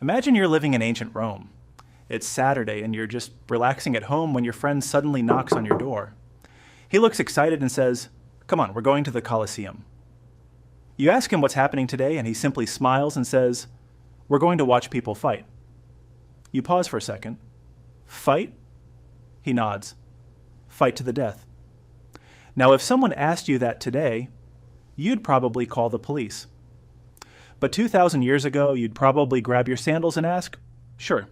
Imagine you're living in ancient Rome. It's Saturday and you're just relaxing at home when your friend suddenly knocks on your door. He looks excited and says, "Come on, we're going to the Colosseum." You ask him what's happening today and he simply smiles and says, "We're going to watch people fight." You pause for a second. "Fight?" He nods. "Fight to the death." Now, if someone asked you that today, you'd probably call the police. But 2,000 years ago, you'd probably grab your sandals and ask, "Sure.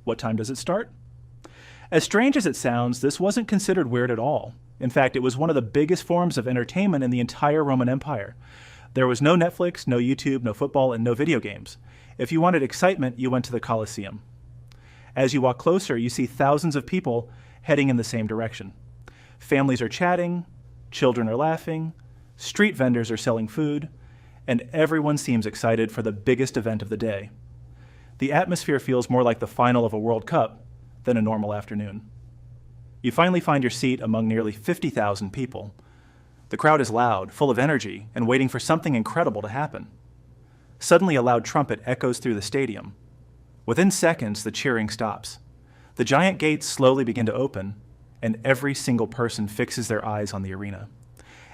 What time does it start?" As strange as it sounds, this wasn't considered weird at all. In fact, it was one of the biggest forms of entertainment in the entire Roman Empire. There was no Netflix, no YouTube, no football, and no video games. If you wanted excitement, you went to the Colosseum. As you walk closer, you see thousands of people heading in the same direction. Families are chatting, children are laughing, street vendors are selling food, and everyone seems excited for the biggest event of the day. The atmosphere feels more like the final of a World Cup than a normal afternoon. You finally find your seat among nearly 50,000 people. The crowd is loud, full of energy, and waiting for something incredible to happen. Suddenly, a loud trumpet echoes through the stadium. Within seconds, the cheering stops. The giant gates slowly begin to open, and every single person fixes their eyes on the arena.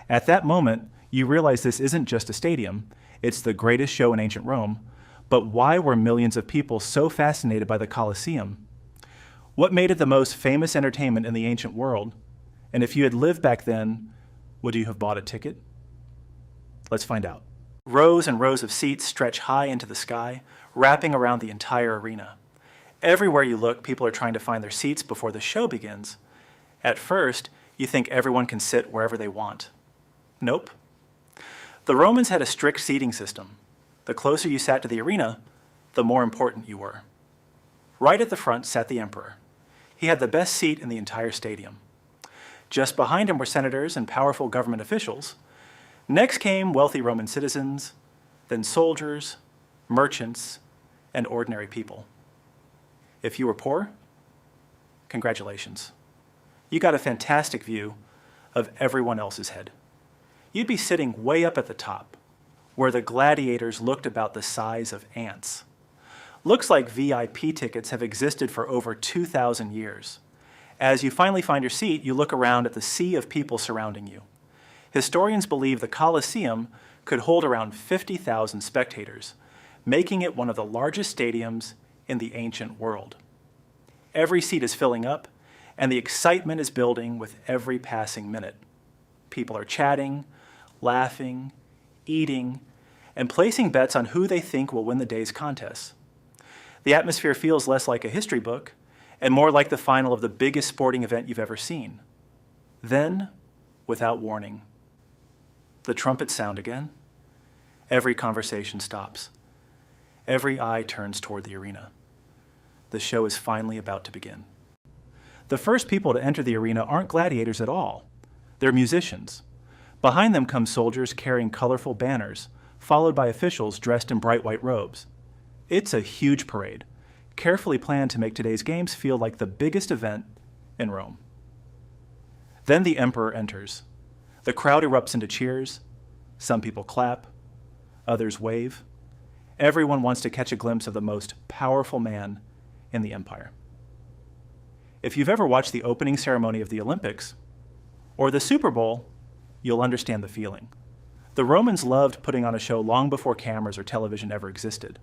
At that moment, you realize this isn't just a stadium, it's the greatest show in ancient Rome. But why were millions of people so fascinated by the Colosseum? What made it the most famous entertainment in the ancient world? And if you had lived back then, would you have bought a ticket? Let's find out. Rows and rows of seats stretch high into the sky, wrapping around the entire arena. Everywhere you look, people are trying to find their seats before the show begins. At first, you think everyone can sit wherever they want. Nope. The Romans had a strict seating system. The closer you sat to the arena, the more important you were. Right at the front sat the emperor. He had the best seat in the entire stadium. Just behind him were senators and powerful government officials. Next came wealthy Roman citizens, then soldiers, merchants, and ordinary people. If you were poor, congratulations. You got a fantastic view of everyone else's head. You'd be sitting way up at the top, where the gladiators looked about the size of ants. Looks like VIP tickets have existed for over 2,000 years. As you finally find your seat, you look around at the sea of people surrounding you. Historians believe the Colosseum could hold around 50,000 spectators, making it one of the largest stadiums in the ancient world. Every seat is filling up, and the excitement is building with every passing minute. People are chatting, laughing, eating, and placing bets on who they think will win the day's contests. The atmosphere feels less like a history book and more like the final of the biggest sporting event you've ever seen. Then, without warning, the trumpets sound again. Every conversation stops. Every eye turns toward the arena. The show is finally about to begin. The first people to enter the arena aren't gladiators at all. They're musicians. Behind them come soldiers carrying colorful banners, followed by officials dressed in bright white robes. It's a huge parade, carefully planned to make today's games feel like the biggest event in Rome. Then the emperor enters. The crowd erupts into cheers. Some people clap, others wave. Everyone wants to catch a glimpse of the most powerful man in the empire. If you've ever watched the opening ceremony of the Olympics or the Super Bowl, you'll understand the feeling. The Romans loved putting on a show long before cameras or television ever existed.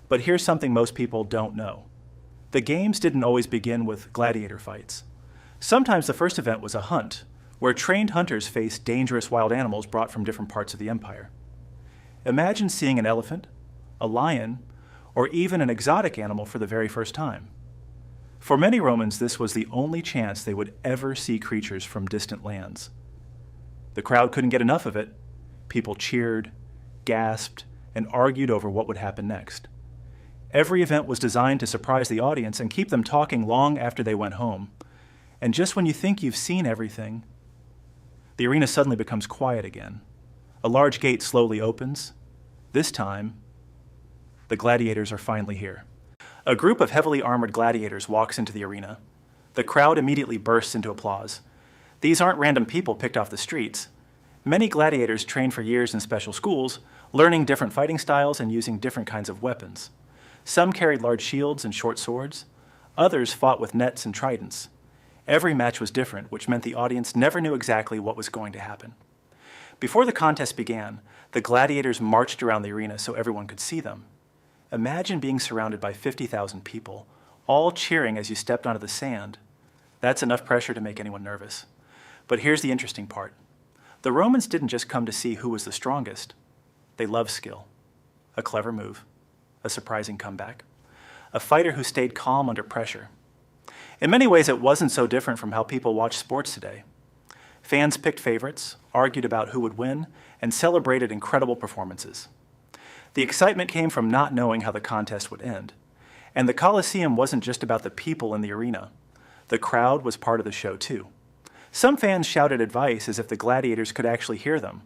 But here's something most people don't know. The games didn't always begin with gladiator fights. Sometimes the first event was a hunt, where trained hunters faced dangerous wild animals brought from different parts of the empire. Imagine seeing an elephant, a lion, or even an exotic animal for the very first time. For many Romans, this was the only chance they would ever see creatures from distant lands. The crowd couldn't get enough of it. People cheered, gasped, and argued over what would happen next. Every event was designed to surprise the audience and keep them talking long after they went home. And just when you think you've seen everything, the arena suddenly becomes quiet again. A large gate slowly opens. This time, the gladiators are finally here. A group of heavily armored gladiators walks into the arena. The crowd immediately bursts into applause. These aren't random people picked off the streets. Many gladiators trained for years in special schools, learning different fighting styles and using different kinds of weapons. Some carried large shields and short swords. Others fought with nets and tridents. Every match was different, which meant the audience never knew exactly what was going to happen. Before the contest began, the gladiators marched around the arena so everyone could see them. Imagine being surrounded by 50,000 people, all cheering as you stepped onto the sand. That's enough pressure to make anyone nervous. But here's the interesting part. The Romans didn't just come to see who was the strongest. They loved skill, a clever move, a surprising comeback, a fighter who stayed calm under pressure. In many ways, it wasn't so different from how people watch sports today. Fans picked favorites, argued about who would win, and celebrated incredible performances. The excitement came from not knowing how the contest would end. And the Colosseum wasn't just about the people in the arena. The crowd was part of the show too. Some fans shouted advice as if the gladiators could actually hear them.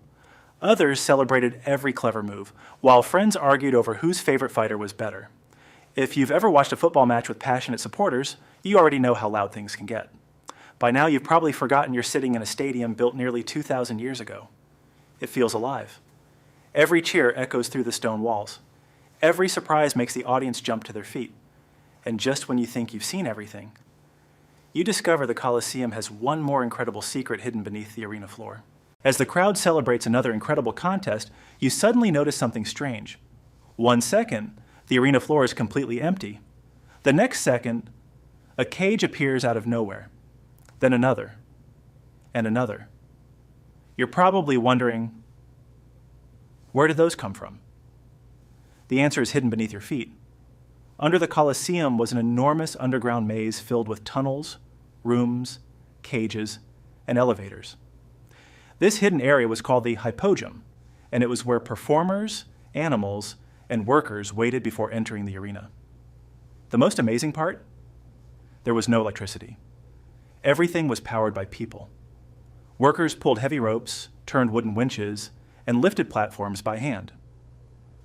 Others celebrated every clever move, while friends argued over whose favorite fighter was better. If you've ever watched a football match with passionate supporters, you already know how loud things can get. By now, you've probably forgotten you're sitting in a stadium built nearly 2,000 years ago. It feels alive. Every cheer echoes through the stone walls. Every surprise makes the audience jump to their feet. And just when you think you've seen everything, you discover the Colosseum has one more incredible secret hidden beneath the arena floor. As the crowd celebrates another incredible contest, you suddenly notice something strange. 1 second, the arena floor is completely empty. The next second, a cage appears out of nowhere. Then another, and another. You're probably wondering, where did those come from? The answer is hidden beneath your feet. Under the Colosseum was an enormous underground maze filled with tunnels, rooms, cages, and elevators. This hidden area was called the hypogum, and it was where performers, animals, and workers waited before entering the arena. The most amazing part? There was no electricity. Everything was powered by people. Workers pulled heavy ropes, turned wooden winches, and lifted platforms by hand.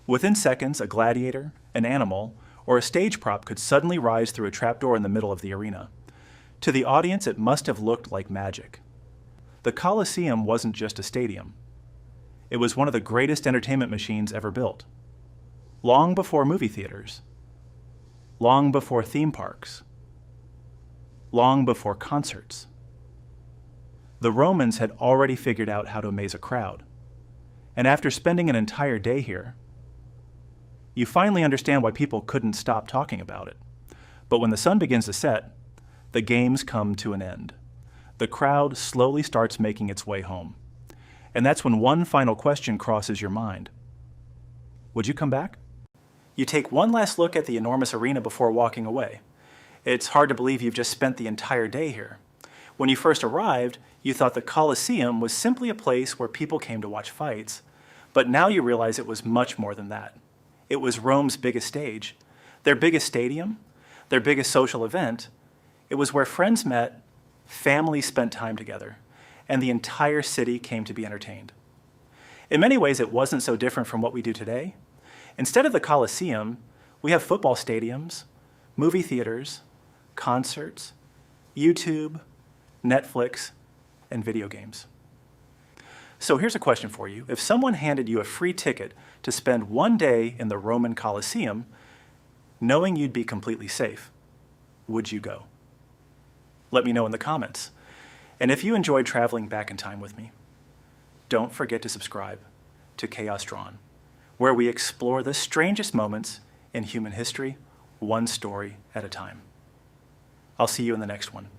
Within seconds, a gladiator, an animal, or a stage prop could suddenly rise through a trapdoor in the middle of the arena. To the audience, it must have looked like magic. The Colosseum wasn't just a stadium. It was one of the greatest entertainment machines ever built. Long before movie theaters, long before theme parks, long before concerts. The Romans had already figured out how to amaze a crowd. And after spending an entire day here, you finally understand why people couldn't stop talking about it. But when the sun begins to set, the games come to an end. The crowd slowly starts making its way home. And that's when one final question crosses your mind. Would you come back? You take one last look at the enormous arena before walking away. It's hard to believe you've just spent the entire day here. When you first arrived, you thought the Colosseum was simply a place where people came to watch fights. But now you realize it was much more than that. It was Rome's biggest stage, their biggest stadium, their biggest social event. It was where friends met, families spent time together, and the entire city came to be entertained. In many ways, it wasn't so different from what we do today. Instead of the Colosseum, we have football stadiums, movie theaters, concerts, YouTube, Netflix, and video games. So here's a question for you. If someone handed you a free ticket to spend one day in the Roman Colosseum, knowing you'd be completely safe, would you go? Let me know in the comments. And if you enjoyed traveling back in time with me, don't forget to subscribe to Chaos Drawn, where we explore the strangest moments in human history, one story at a time. I'll see you in the next one.